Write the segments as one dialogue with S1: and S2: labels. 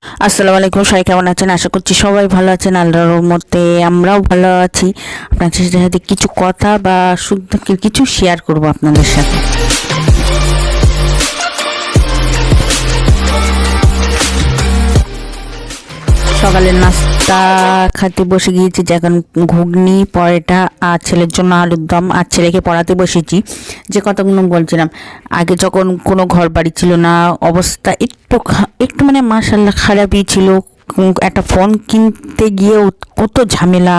S1: আসসালামু আলাইকুম, সবাই কেমন আছেন? আশা করছি সবাই ভালো আছেন। আল্লাহর রহমতে আমরাও ভালো আছি। আপনাদের সাথে কিছু কথা বা সুখ দুঃখের কিছু শেয়ার করব আপনাদের সাথে। সকালের নাস্তা খেতে বসে গিয়েছি, এখন ঘুগনি, পরোটা আর ছেলের জন্য আলুর দম, আর ছেলেকে পড়াতে বসেছি। যে কথাগুলো বলছিলাম, আগে যখন কোনো ঘর বাড়ি ছিল না, অবস্থা একটু মানে মাশাআল্লাহ খারাপই ছিল। একটা ফোন কিনতে গিয়েও কত ঝামেলা।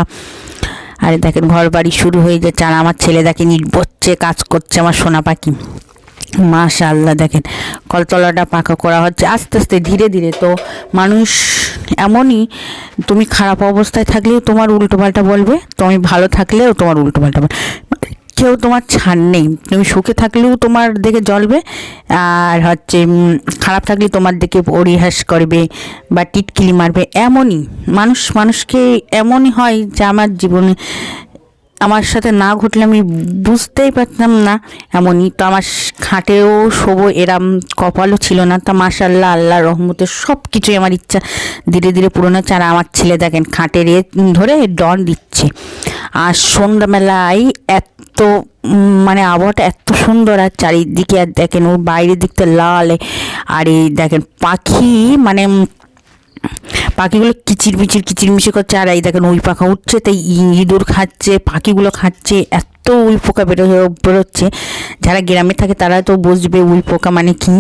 S1: আরে দেখেন ঘর বাড়ি শুরু হয়ে যাচ্ছে, আর আমার ছেলে দেখেন ইট বসছে, কাজ করছে, আমার সোনা পাখি মাশাআল্লাহ। দেখেন কলতলাটা পাকা করা হচ্ছে আস্তে আস্তে ধীরে ধীরে। তো মানুষ এমনই, তুমি খারাপ অবস্থায় থাকলেও তোমার উল্টোপাল্টা বলবে, তুমি ভালো থাকলেও তোমার উল্টোপাল্টা বলবে, কেউ তোমার ছাড় নেই। তুমি সুখে থাকলেও তোমার দেখে জ্বলবে, আর হচ্ছে খারাপ থাকলে তোমার দেখে পরিহাস করবে বা টিটকিলি মারবে। এমনই মানুষকে এমনই হয় যে আমার জীবনে আমার সাথে না ঘটলে আমি বুঝতেই পারতাম না। এমনই তো আমার খাটেও শোবো এরম কপালও ছিল না। তা মাশাআল্লাহ আল্লাহর রহমতে সব কিছুই আমার ইচ্ছা ধীরে ধীরে পূরণ হচ্ছে। আর আমার ছেলে দেখেন খাটের ধরে ডন দিচ্ছে। আর সন্ধ্যাবেলায় এত মানে আবহাওয়াটা এত সুন্দর, আর চারিদিকে আর দেখেন ওর বাইরের দিকটা লাল। আর এই দেখেন পাখি মানে পাখিগুলো কিচিরমিচির করছে। আর এই দেখেন উই পাখা উঠছে, তাই ইঁদুর খাচ্ছে, পাখিগুলো খাচ্ছে, এত উই পোকা বেরোচ্ছে। যারা গ্রামে থাকে তারা তো বুঝবে উই পোকা মানে কি।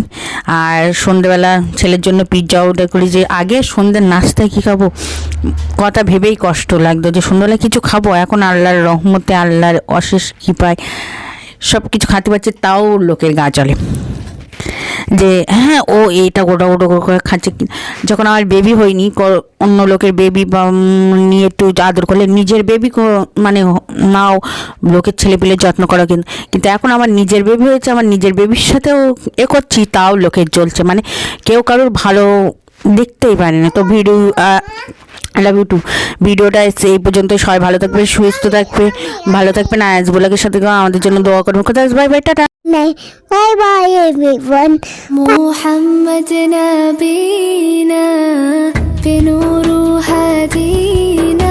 S1: আর সন্ধ্যেবেলা ছেলের জন্য পিৎজা অর্ডার করি। যে আগে সন্ধ্যের নাস্তায় কী খাবো কথা ভেবেই কষ্ট লাগতো, যে সন্ধ্যাবেলা কিছু খাবো। এখন আল্লাহর রহমতে আল্লাহর অশেষ কৃপায় সব কিছু খাতে পারছে, তাও লোকের গা চলে যে হ্যাঁ ও এইটা গোটা করে খাচ্ছে। যখন আমার বেবি হয়নি, অন্য লোকের বেবি বা নিয়ে একটু আদর করলে, নিজের বেবি মানে নাও লোকের ছেলে পেলে যত্ন করো, কিন্তু এখন আমার নিজের বেবি হয়েছে, আমার নিজের বেবির সাথেও করছি, তাও লোকের চলছে। মানে কেউ কারোর ভালো দেখতেই পারে না। তো লাভ ইউ টু। ভিডিওটা এই পর্যন্ত। সবাই ভালো থাকবে, সুস্থ থাকবে, ভালো থাকবে না। আজ ব্লগের সাথে আমাদের জন্য দোয়া করবে। কোথায় bye bye, tata.
S2: Bye bye everyone. محمد نبينا بنور هدينا.